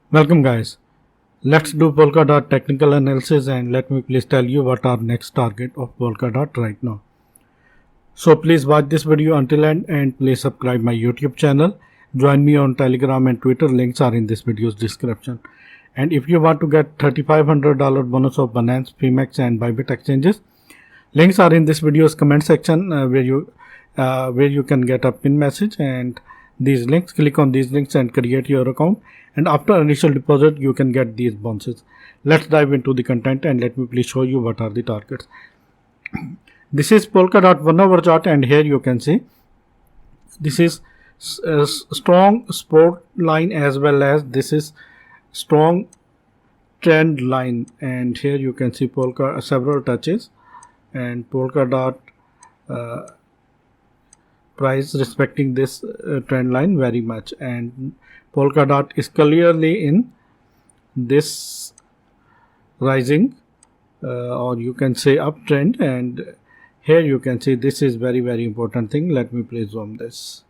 Welcome guys. Let's do Polkadot technical analysis and let me please tell you what our next target of Polkadot right now. So please watch this video until end and please subscribe my YouTube channel. Join me on Telegram and Twitter. Links are in this video's description. And if you want to get $3,500 bonus of Binance, Pmex and Bybit exchanges, links are in this video's comment section where you can get a pin message and these links. Click on these links and create your account, and after initial deposit you can get these bonuses. Let's dive into the content and let me please show you what are the targets. This is Polkadot 1 hour chart, and here you can see this is a strong support line as well as this is strong trend line, and here you can see several touches and Polkadot price respecting this trend line very much, and Polkadot is clearly in this rising or you can say uptrend, and here you can see this is very important thing. Let me please zoom this.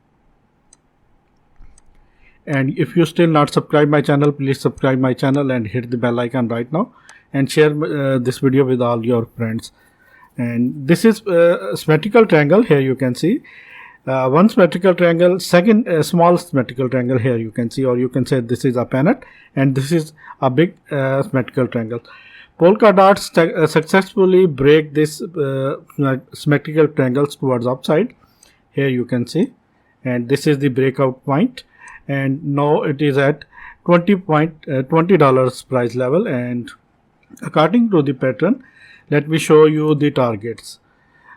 And if you still not subscribe my channel, please subscribe my channel and hit the bell icon right now and share this video with all your friends. And this is symmetrical triangle. Here you can see one symmetrical triangle, second small symmetrical triangle. Here you can see, or you can say this is a planet and this is a big symmetrical triangle. Polkadot successfully break this symmetrical triangles towards upside. Here you can see, and this is the breakout point, and now it is at $20 price level. And according to the pattern, let me show you the targets.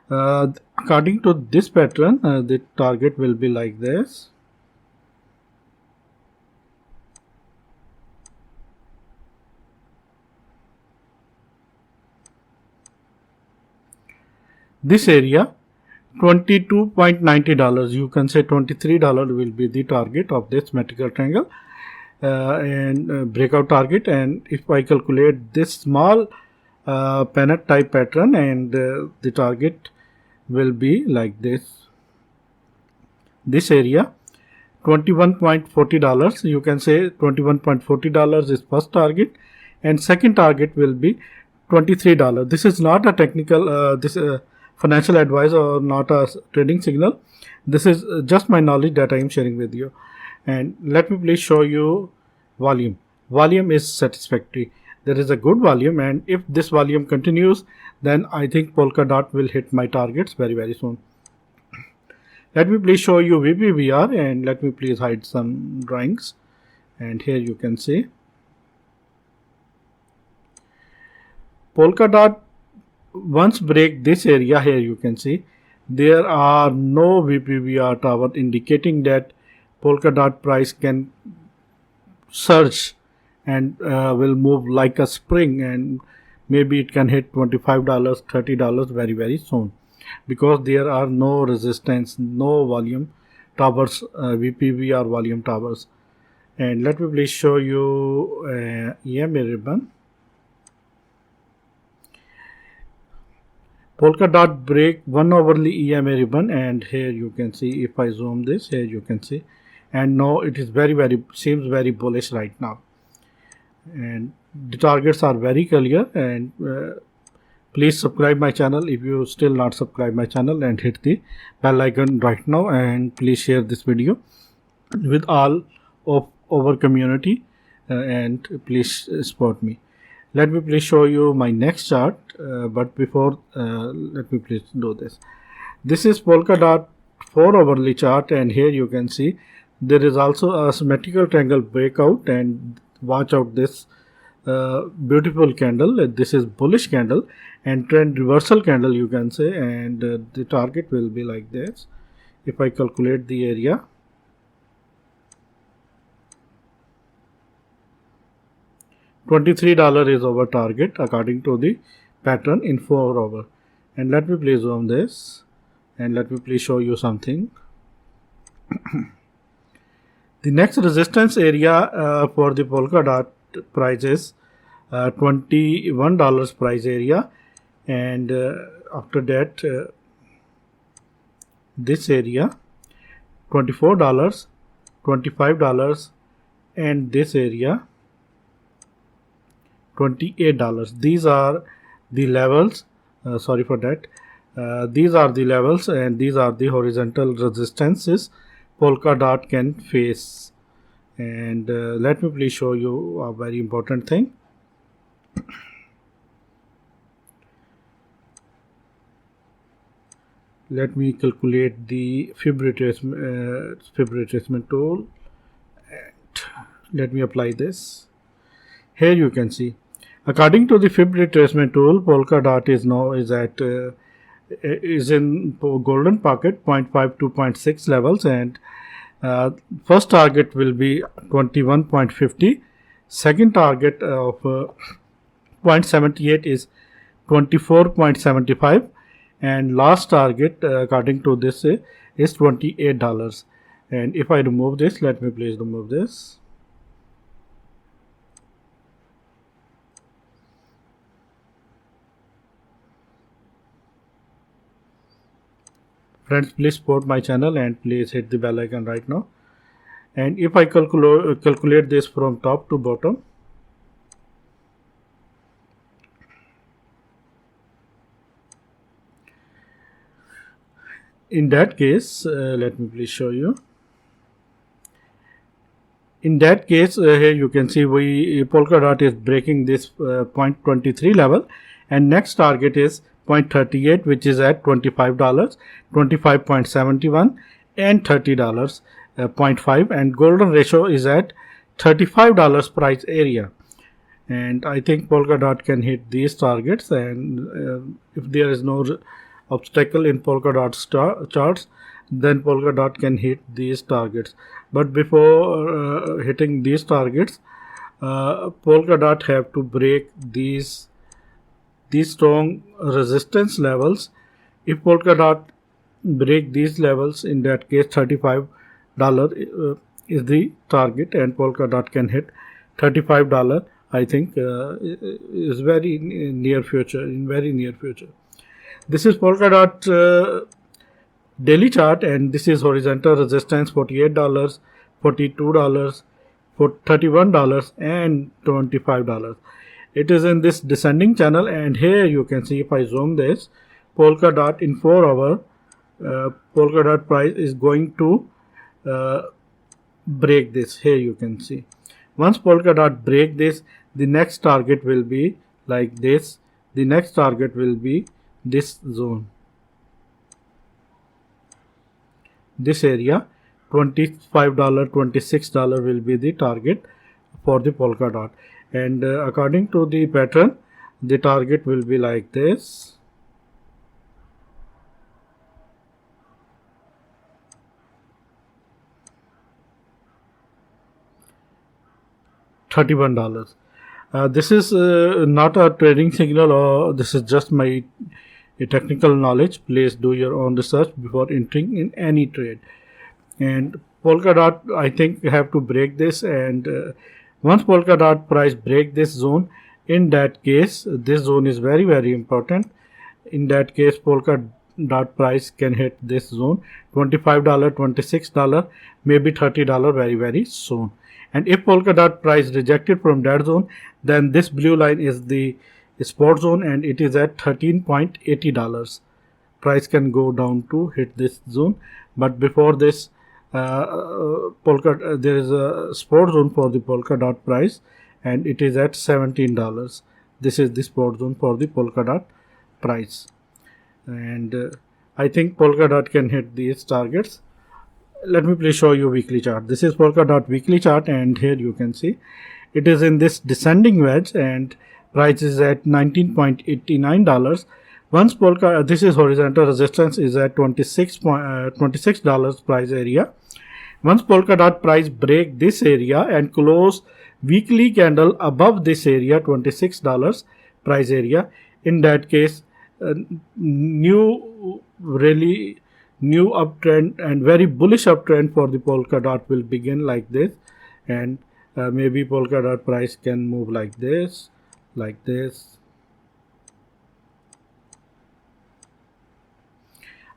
According to this pattern, the target will be like this. This area $22.90, you can say $23 will be the target of this symmetrical triangle and breakout target. And if I calculate this small pennant type pattern, and the target will be like this area $21.40, you can say $21.40 is first target, and second target will be $23. This is not a technical financial advice or not a trading signal. This is just my knowledge that I am sharing with you. And let me please show you volume. Volume is satisfactory. There is a good volume, and if this volume continues, then I think Polkadot will hit my targets very soon. Let me please show you VPVR, and let me please hide some drawings. And here you can see Polkadot once break this area. Here you can see there are no VPVR tower, indicating that Polkadot price can surge and will move like a spring, and maybe it can hit $25, $30 very soon, because there are no resistance, no volume towers, VPVR volume towers. And let me please show you EMA ribbon. Polkadot break 1 hourly EMA ribbon, and here you can see, if I zoom this, here you can see, and now it is seems very bullish right now, and the targets are very clear. And please subscribe my channel if you still not subscribe my channel, and hit the bell icon right now, and please share this video with all of our community and please support me. Let me please show you my next chart, but before let me please do this. This is Polkadot 4 hourly chart, and here you can see there is also a symmetrical triangle breakout, and watch out this beautiful candle. This is bullish candle and trend reversal candle, you can say, and the target will be like this. If I calculate the area, $23 is our target according to the pattern in 4 hour. And let me please zoom this, and let me please show you something. The next resistance area for the Polkadot price is $21 price area, and after that this area $24, $25, and this area $28. These are the levels. Sorry for that. These are the levels, and these are the horizontal resistances Polkadot can face. And let me please show you a very important thing. Let me calculate the fib retracement tool, and let me apply this. Here you can see, according to the fib retracement tool, Polkadot is in golden pocket 0.5 to 0.6 levels, and first target will be 21.50. Second target of 0.78 is 24.75, and last target according to this is $28. And if I remove this, let me please remove this. Friends, please support my channel and please hit the bell icon right now. And if I calculate this from top to bottom, in that case, let me please show you. In that case, here you can see Polkadot is breaking this 0.23 level, and next target is 0.38, which is at $25, 25.71, and $30, 0.5, and golden ratio is at $35 price area. And I think Polkadot can hit these targets, and if there is no obstacle in Polkadot charts, then Polkadot can hit these targets. But before hitting these targets, Polkadot have to break these strong resistance levels. If Polkadot break these levels, in that case $35 is the target, and Polkadot can hit $35. I think is very near future. This is Polkadot daily chart, and this is horizontal resistance $48, $42, $31, and $25. It is in this descending channel, and here you can see, if I zoom this, Polkadot in 4 hour, Polkadot price is going to break this. Here you can see, once Polkadot break this, the next target will be like this. The next target will be this zone, this area. $25, $26 will be the target for the Polkadot, and according to the pattern, the target will be like this. $31. This is not a trading signal, or this is just my technical knowledge. Please do your own research before entering in any trade. And Polkadot, I think, have to break this, and once Polkadot price break this zone, in that case, this zone is very, very important. In that case, Polkadot price can hit this zone, $25, $26, maybe $30 very, very soon. And if Polkadot price rejected from that zone, then this blue line is the support zone, and it is at $13.80. Price can go down to hit this zone, but before this, there is a support zone for the Polkadot price, and it is at $17. This is the support zone for the Polkadot price, and I think Polkadot can hit these targets. Let me please show you weekly chart. This is Polkadot weekly chart, and here you can see it is in this descending wedge, and price is at $19.89. Once this is horizontal resistance is at $26 price area. Once Polkadot price break this area and close weekly candle above this area, $26 price area, in that case, new uptrend and very bullish uptrend for the Polkadot will begin like this, and maybe Polkadot price can move like this.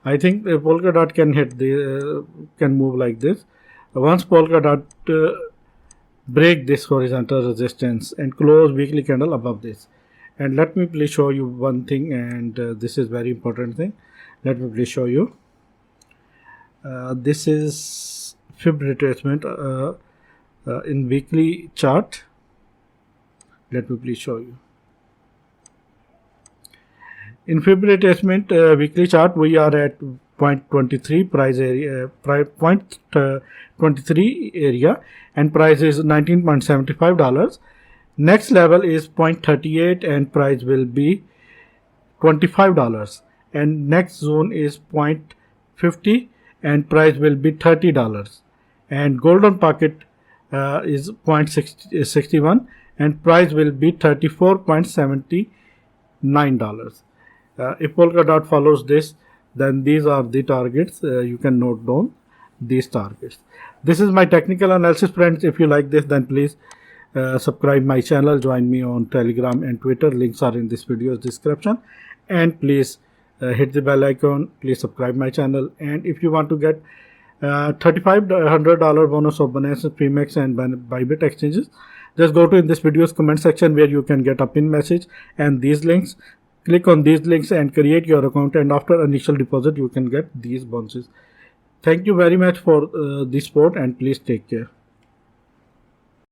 I think Polkadot can hit can move like this. Once Polkadot break this horizontal resistance and close weekly candle above this. And let me please show you one thing, and this is very important thing. Let me please show you. This is fib retracement in weekly chart. Let me please show you. In fib retracement weekly chart, we are at 0.23 price area, 0.23 area, and price is $19.75. Next level is 0.38 and price will be $25, and next zone is 0.50 and price will be $30, and golden pocket is 0.61 and price will be $34.79. If Polkadot follows this, then these are the targets. You can note down these targets. This is my technical analysis, friends. If you like this, then please subscribe my channel, join me on Telegram and Twitter. Links are in this video's description, and please hit the bell icon. Please subscribe my channel, and if you want to get $3,500 bonus of Binance Premix and Bybit exchanges, just go to in this video's comment section where you can get a pin message and these links. Click on these links and create your account, and after initial deposit you can get these bonuses. Thank you very much for the support, and please take care.